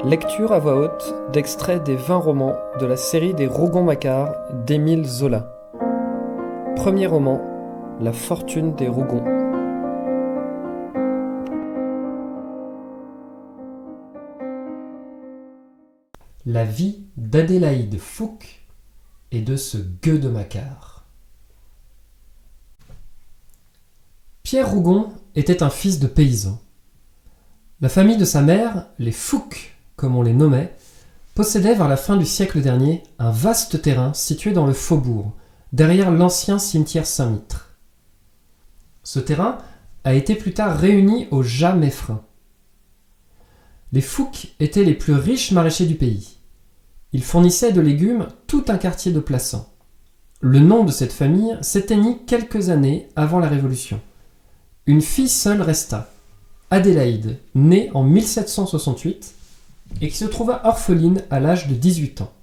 Lecture à voix haute d'extraits des 20 romans de la série des Rougon-Macquart d'Émile Zola. Premier roman, La fortune des Rougon. La vie d'Adélaïde Fouque et de ce gueux de Macquart. Pierre Rougon était un fils de paysan. La famille de sa mère, les Fouque, comme on les nommait, possédait vers la fin du siècle dernier un vaste terrain situé dans le faubourg, derrière l'ancien cimetière Saint-Mitre. Ce terrain a été plus tard réuni au Jas Meffrin. Les Fouque étaient les plus riches maraîchers du pays. Ils fournissaient de légumes tout un quartier de Plassans. Le nom de cette famille s'éteignit quelques années avant la Révolution. Une fille seule resta, Adélaïde, née en 1768, et qui se trouva orpheline à l'âge de 18 ans.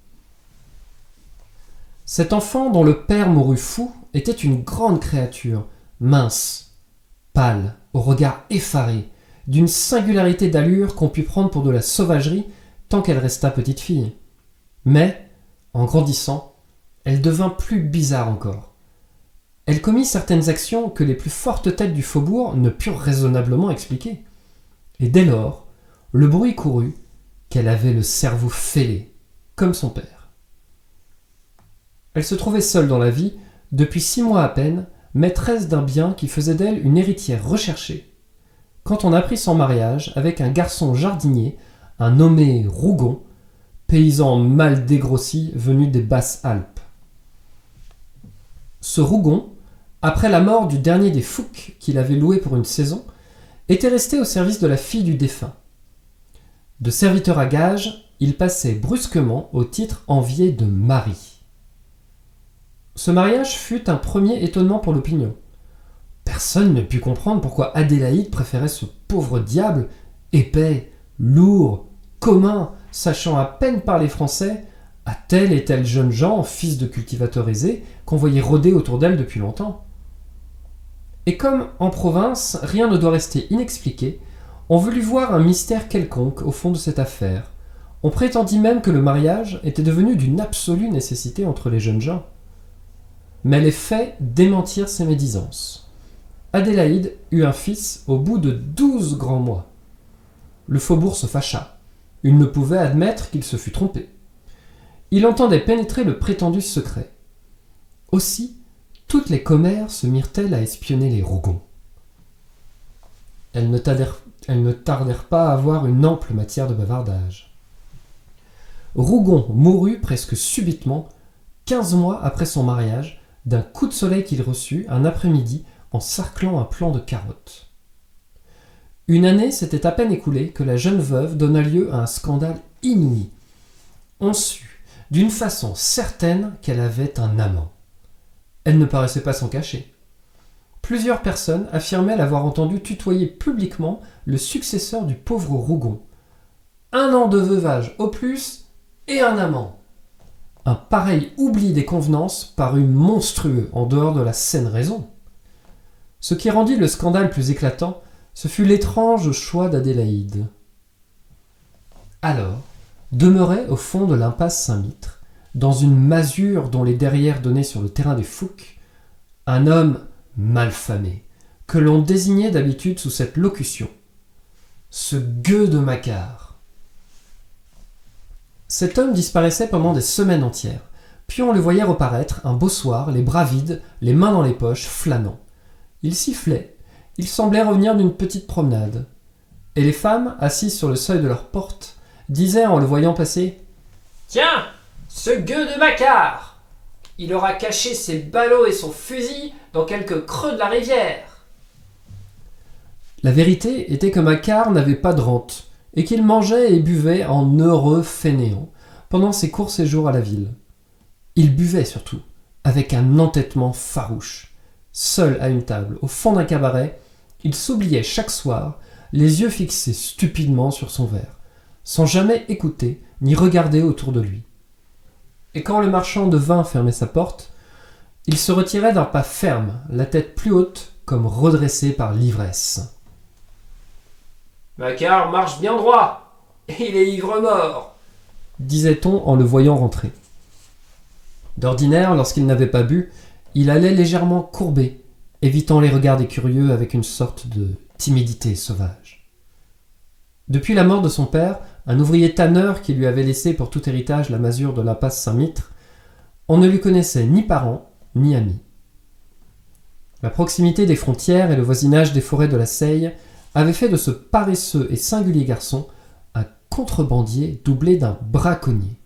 Cet enfant, dont le père mourut fou, était une grande créature, mince, pâle, au regard effaré, d'une singularité d'allure qu'on put prendre pour de la sauvagerie tant qu'elle resta petite fille. Mais, en grandissant, elle devint plus bizarre encore. Elle commit certaines actions que les plus fortes têtes du faubourg ne purent raisonnablement expliquer. Et dès lors, le bruit courut qu'elle avait le cerveau fêlé, comme son père. Elle se trouvait seule dans la vie, depuis 6 mois à peine, maîtresse d'un bien qui faisait d'elle une héritière recherchée, quand on apprit son mariage avec un garçon jardinier, un nommé Rougon, paysan mal dégrossi venu des Basses-Alpes. Ce Rougon, après la mort du dernier des Fouque qu'il avait loué pour une saison, était resté au service de la fille du défunt. De serviteur à gage, il passait brusquement au titre envié de mari. Ce mariage fut un premier étonnement pour l'opinion. Personne ne put comprendre pourquoi Adélaïde préférait ce pauvre diable, épais, lourd, commun, sachant à peine parler français, à tel et tel jeune gens, fils de cultivateurs aisés, qu'on voyait rôder autour d'elle depuis longtemps. Et comme, en province, rien ne doit rester inexpliqué, on voulut voir un mystère quelconque au fond de cette affaire. On prétendit même que le mariage était devenu d'une absolue nécessité entre les jeunes gens. Mais les faits démentirent ces médisances. Adélaïde eut un fils au bout de 12 grands mois. Le faubourg se fâcha. Il ne pouvait admettre qu'il se fût trompé. Il entendait pénétrer le prétendu secret. Aussi, toutes les commères se mirent-elles à espionner les Rougon. Elles ne tardèrent pas à avoir une ample matière de bavardage. Rougon mourut presque subitement, 15 mois après son mariage, d'un coup de soleil qu'il reçut un après-midi en sarclant un plant de carottes. Une année s'était à peine écoulée que la jeune veuve donna lieu à un scandale inouï. On sut, d'une façon certaine, qu'elle avait un amant. Elle ne paraissait pas s'en cacher. Plusieurs personnes affirmaient l'avoir entendu tutoyer publiquement le successeur du pauvre Rougon. 1 an de veuvage au plus et un amant. Un pareil oubli des convenances parut monstrueux en dehors de la saine raison. Ce qui rendit le scandale plus éclatant, ce fut l'étrange choix d'Adélaïde. Alors, demeurait au fond de l'impasse Saint-Mitre, dans une masure dont les derrières donnaient sur le terrain des Fouques, un homme malfamé, que l'on désignait d'habitude sous cette locution. Ce gueux de Macquart. Cet homme disparaissait pendant des semaines entières, puis on le voyait reparaître un beau soir, les bras vides, les mains dans les poches, flânant. Il sifflait, il semblait revenir d'une petite promenade. Et les femmes, assises sur le seuil de leur porte, disaient en le voyant passer « Tiens, ce gueux de Macquart! Il aura caché ses ballots et son fusil dans quelques creux de la rivière. » La vérité était que Macquart n'avait pas de rente et qu'il mangeait et buvait en heureux fainéant pendant ses courts séjours à la ville. Il buvait surtout, avec un entêtement farouche. Seul à une table, au fond d'un cabaret, il s'oubliait chaque soir, les yeux fixés stupidement sur son verre, sans jamais écouter ni regarder autour de lui. Et quand le marchand de vin fermait sa porte, il se retirait d'un pas ferme, la tête plus haute, comme redressée par l'ivresse. Macquart marche bien droit. Il est ivre-mort, disait-on en le voyant rentrer. D'ordinaire, lorsqu'il n'avait pas bu, il allait légèrement courbé, évitant les regards des curieux avec une sorte de timidité sauvage. Depuis la mort de son père, un ouvrier tanneur qui lui avait laissé pour tout héritage la masure de l'impasse Saint-Mitre, on ne lui connaissait ni parents ni amis. La proximité des frontières et le voisinage des forêts de la Seille avaient fait de ce paresseux et singulier garçon un contrebandier doublé d'un braconnier,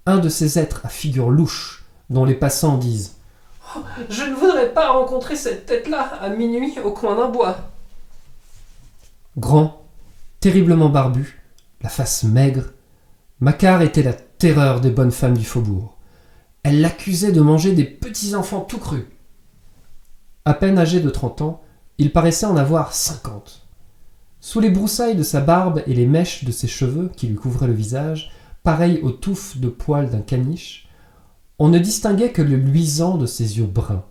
un de ces êtres à figure louche dont les passants disent « Oh, je ne voudrais pas rencontrer cette tête-là à minuit au coin d'un bois !» Grand, terriblement barbu, la face maigre, Macquart était la terreur des bonnes femmes du faubourg. Elles l'accusaient de manger des petits enfants tout crus. À peine âgé de 30 ans, il paraissait en avoir 50. Sous les broussailles de sa barbe et les mèches de ses cheveux qui lui couvraient le visage, pareilles aux touffes de poils d'un caniche, on ne distinguait que le luisant de ses yeux bruns,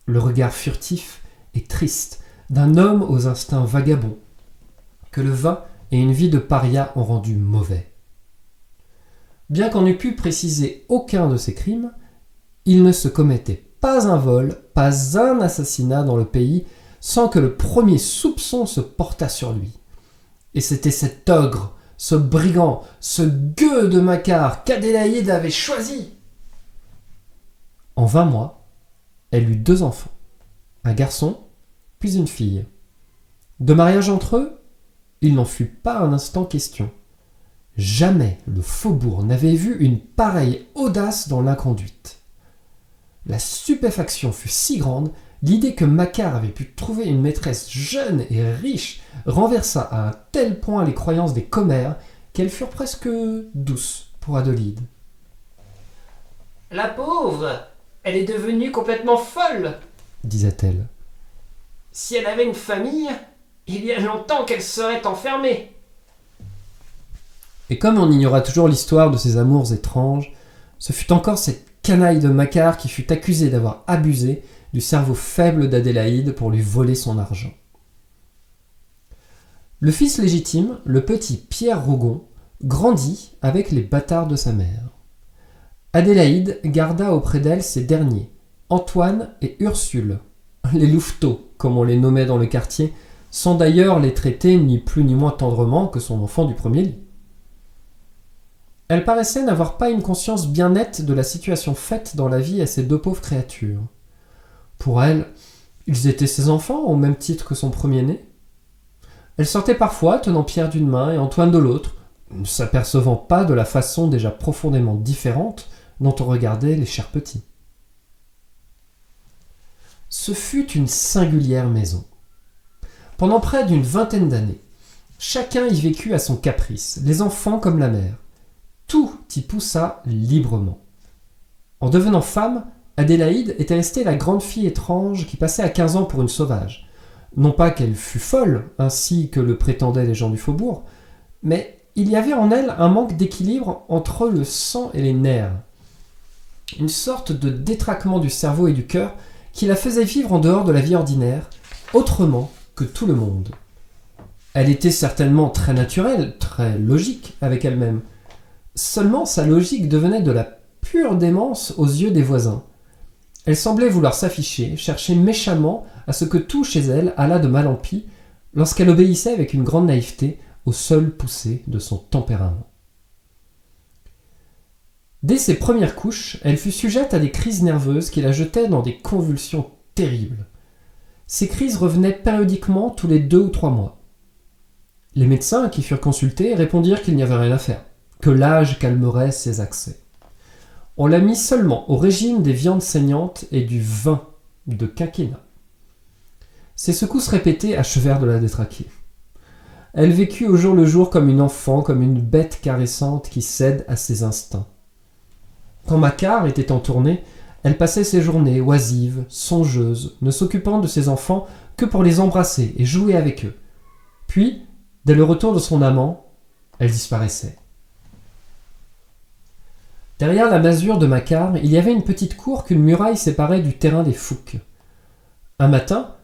le regard furtif et triste d'un homme aux instincts vagabonds, que le vin et une vie de paria ont rendu mauvais. Bien qu'on n'eût pu préciser aucun de ses crimes, il ne se commettait pas un vol, pas un assassinat dans le pays sans que le premier soupçon se portât sur lui. Et c'était cet ogre, ce brigand, ce gueux de Macquart qu'Adélaïde avait choisi. En 20 mois, elle eut 2 enfants, un garçon puis une fille. De mariage entre eux, il n'en fut pas un instant question. Jamais le faubourg n'avait vu une pareille audace dans l'inconduite. La stupéfaction fut si grande, l'idée que Macquart avait pu trouver une maîtresse jeune et riche renversa à un tel point les croyances des commères qu'elles furent presque douces pour Adélaïde. « La pauvre, elle est devenue complètement folle, disait-elle. Si elle avait une famille, il y a longtemps qu'elle serait enfermée. » Et comme on ignora toujours l'histoire de ces amours étranges, ce fut encore cette canaille de Macquart qui fut accusé d'avoir abusé du cerveau faible d'Adélaïde pour lui voler son argent. Le fils légitime, le petit Pierre Rougon, grandit avec les bâtards de sa mère. Adélaïde garda auprès d'elle ces derniers, Antoine et Ursule, les louveteaux, comme on les nommait dans le quartier, sans d'ailleurs les traiter ni plus ni moins tendrement que son enfant du premier lit. Elle paraissait n'avoir pas une conscience bien nette de la situation faite dans la vie à ces 2 pauvres créatures. Pour elle, ils étaient ses enfants au même titre que son premier-né. Elle sortait parfois tenant Pierre d'une main et Antoine de l'autre, ne s'apercevant pas de la façon déjà profondément différente dont on regardait les chers petits. Ce fut une singulière maison. Pendant près d'une 20aine d'années, chacun y vécut à son caprice, les enfants comme la mère. Tout y poussa librement. En devenant femme, Adélaïde était restée la grande fille étrange qui passait à 15 ans pour une sauvage. Non pas qu'elle fût folle, ainsi que le prétendaient les gens du faubourg, mais il y avait en elle un manque d'équilibre entre le sang et les nerfs. Une sorte de détraquement du cerveau et du cœur qui la faisait vivre en dehors de la vie ordinaire, autrement que tout le monde. Elle était certainement très naturelle, très logique avec elle-même. Seulement sa logique devenait de la pure démence aux yeux des voisins. Elle semblait vouloir s'afficher, chercher méchamment à ce que tout chez elle allât de mal en pis, lorsqu'elle obéissait avec une grande naïveté aux seules poussées de son tempérament. Dès ses premières couches, elle fut sujette à des crises nerveuses qui la jetaient dans des convulsions terribles. Ces crises revenaient périodiquement tous les 2 ou 3 mois. Les médecins qui furent consultés répondirent qu'il n'y avait rien à faire, que l'âge calmerait ses accès. On la mit seulement au régime des viandes saignantes et du vin de quinquennat. Ces secousses répétées achevèrent de la détraquer. Elle vécut au jour le jour comme une enfant, comme une bête caressante qui cède à ses instincts. Quand Macquart était en tournée, elle passait ses journées oisive, songeuse, ne s'occupant de ses enfants que pour les embrasser et jouer avec eux. Puis, dès le retour de son amant, elle disparaissait. Derrière la masure de Macquart, il y avait une petite cour qu'une muraille séparait du terrain des Fouques. Un matin,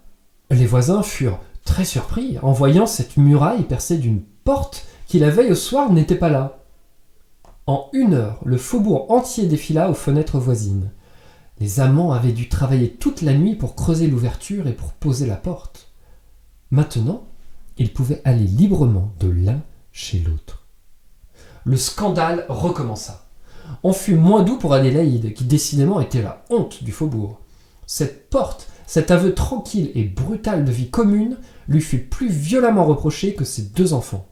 les voisins furent très surpris en voyant cette muraille percée d'une porte qui la veille au soir n'était pas là. En 1 heure, le faubourg entier défila aux fenêtres voisines. Les amants avaient dû travailler toute la nuit pour creuser l'ouverture et pour poser la porte. Maintenant, ils pouvaient aller librement de l'un chez l'autre. Le scandale recommença. On fut moins doux pour Adélaïde, qui décidément était la honte du faubourg. Cette porte, cet aveu tranquille et brutal de vie commune, lui fut plus violemment reproché que ses 2 enfants.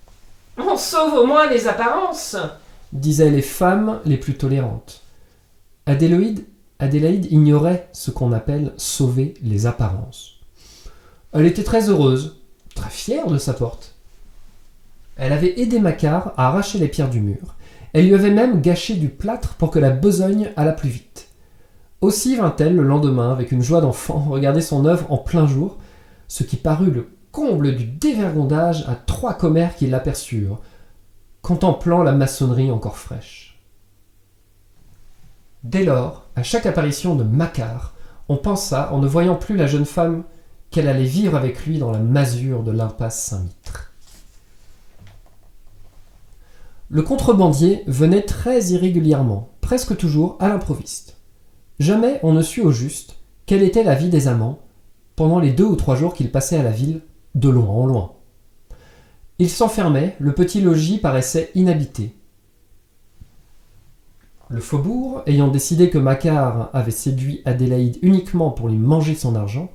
« On sauve au moins les apparences !» disaient les femmes les plus tolérantes. Adélaïde ignorait ce qu'on appelle « sauver les apparences ». Elle était très heureuse, très fière de sa porte. Elle avait aidé Macquart à arracher les pierres du mur. Elle lui avait même gâché du plâtre pour que la besogne allât plus vite. Aussi vint-elle le lendemain avec une joie d'enfant regarder son œuvre en plein jour, ce qui parut le comble du dévergondage à 3 commères qui l'aperçurent, contemplant la maçonnerie encore fraîche. Dès lors, à chaque apparition de Macquart, on pensa, en ne voyant plus la jeune femme, qu'elle allait vivre avec lui dans la masure de l'impasse Saint-Mitre. Le contrebandier venait très irrégulièrement, presque toujours à l'improviste. Jamais on ne sut au juste quelle était la vie des amants pendant les 2 ou 3 jours qu'ils passaient à la ville, de loin en loin. Ils s'enfermaient, le petit logis paraissait inhabité. Le faubourg, ayant décidé que Macquart avait séduit Adélaïde uniquement pour lui manger son argent,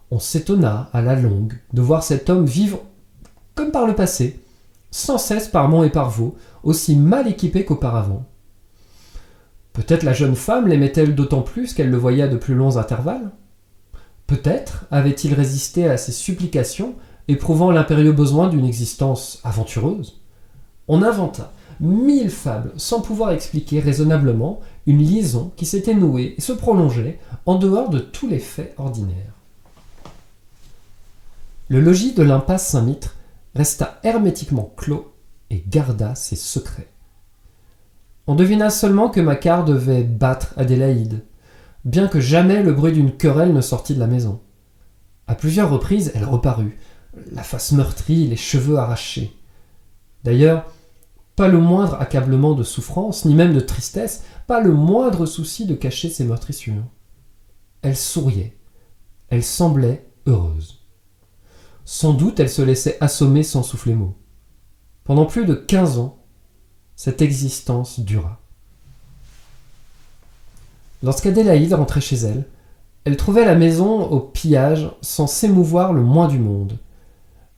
on s'étonna à la longue de voir cet homme vivre comme par le passé, sans cesse par monts et par vaux, aussi mal équipé qu'auparavant. Peut-être la jeune femme l'aimait-elle d'autant plus qu'elle le voyait à de plus longs intervalles. Peut-être avait-il résisté à ses supplications, éprouvant l'impérieux besoin d'une existence aventureuse. On inventa 1000 fables sans pouvoir expliquer raisonnablement une liaison qui s'était nouée et se prolongeait en dehors de tous les faits ordinaires. Le logis de l'impasse Saint-Mitre resta hermétiquement clos et garda ses secrets. On devina seulement que Macquart devait battre Adélaïde, bien que jamais le bruit d'une querelle ne sortit de la maison. À plusieurs reprises, elle reparut, la face meurtrie, les cheveux arrachés. D'ailleurs, pas le moindre accablement de souffrance, ni même de tristesse, pas le moindre souci de cacher ses meurtrissures. Elle souriait, elle semblait heureuse. Sans doute elle se laissait assommer sans souffler mot. Pendant plus de 15 ans, cette existence dura. Lorsqu'Adélaïde rentrait chez elle, elle trouvait la maison au pillage sans s'émouvoir le moins du monde.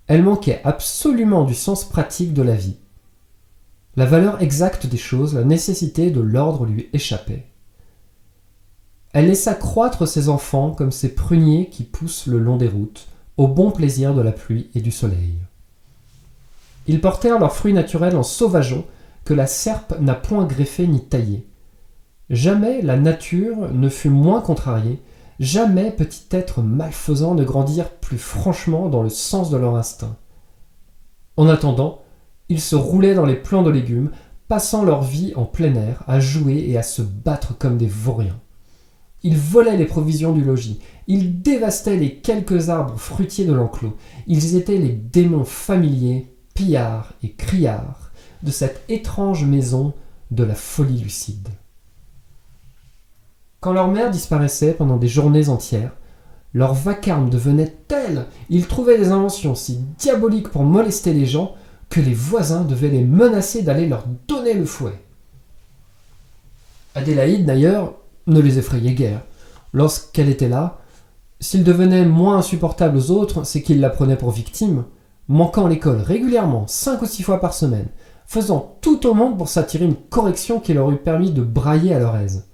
Elle manquait absolument du sens pratique de la vie. La valeur exacte des choses, la nécessité de l'ordre lui échappait. Elle laissa croître ses enfants comme ces pruniers qui poussent le long des routes, au bon plaisir de la pluie et du soleil. Ils portèrent leurs fruits naturels en sauvageons que la serpe n'a point greffés ni taillés. Jamais la nature ne fut moins contrariée, jamais petit être malfaisant ne grandirent plus franchement dans le sens de leur instinct. En attendant, ils se roulaient dans les plants de légumes, passant leur vie en plein air, à jouer et à se battre comme des vauriens. Ils volaient les provisions du logis, ils dévastaient les quelques arbres fruitiers de l'enclos, ils étaient les démons familiers, pillards et criards de cette étrange maison de la folie lucide. Quand leur mère disparaissait pendant des journées entières, leur vacarme devenait tel, ils trouvaient des inventions si diaboliques pour molester les gens que les voisins devaient les menacer d'aller leur donner le fouet. Adélaïde, d'ailleurs, ne les effrayait guère. Lorsqu'elle était là, s'ils devenaient moins insupportables aux autres, c'est qu'ils la prenaient pour victime, manquant l'école régulièrement, 5 ou 6 fois par semaine, faisant tout au monde pour s'attirer une correction qui leur eût permis de brailler à leur aise.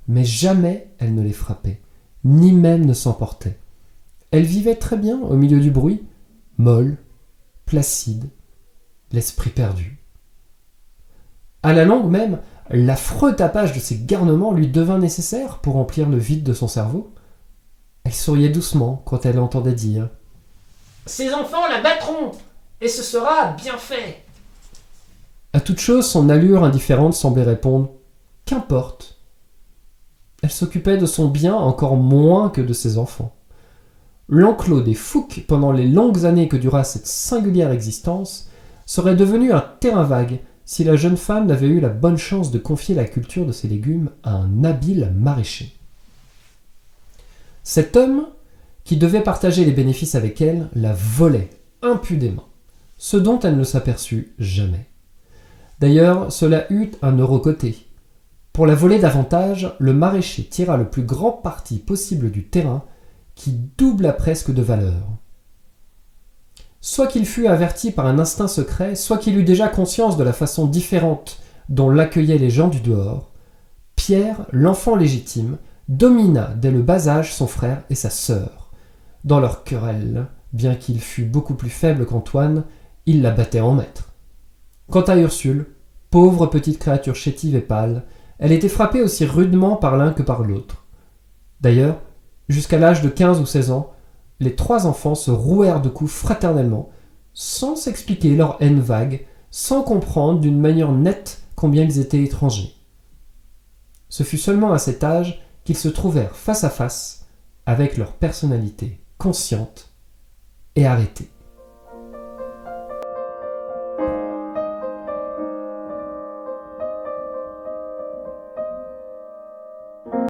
Mais jamais elle ne les frappait, ni même ne s'emportait. Elle vivait très bien au milieu du bruit, molle, placide, l'esprit perdu. À la longue même, l'affreux tapage de ses garnements lui devint nécessaire pour remplir le vide de son cerveau. Elle souriait doucement quand elle entendait dire « Ces enfants la battront, et ce sera bien fait !» À toute chose, son allure indifférente semblait répondre « Qu'importe !» Elle s'occupait de son bien encore moins que de ses enfants. l'enclos des Fouques, pendant les longues années que dura cette singulière existence, serait devenu un terrain vague si la jeune femme n'avait eu la bonne chance de confier la culture de ses légumes à un habile maraîcher. Cet homme, qui devait partager les bénéfices avec elle, la volait impudemment, ce dont elle ne s'aperçut jamais. D'ailleurs, cela eut un heureux côté. Pour la voler davantage, le maraîcher tira le plus grand parti possible du terrain, qui doubla presque de valeur. Soit qu'il fût averti par un instinct secret, soit qu'il eût déjà conscience de la façon différente dont l'accueillaient les gens du dehors, Pierre, l'enfant légitime, domina dès le bas âge son frère et sa sœur. Dans leur querelle, bien qu'il fût beaucoup plus faible qu'Antoine, il la battait en maître. Quant à Ursule, pauvre petite créature chétive et pâle, elle était frappée aussi rudement par l'un que par l'autre. D'ailleurs, jusqu'à l'âge de 15 ou 16 ans, les trois enfants se rouèrent de coups fraternellement, sans s'expliquer leur haine vague, sans comprendre d'une manière nette combien ils étaient étrangers. Ce fut seulement à cet âge qu'ils se trouvèrent face à face avec leur personnalité consciente et arrêtée.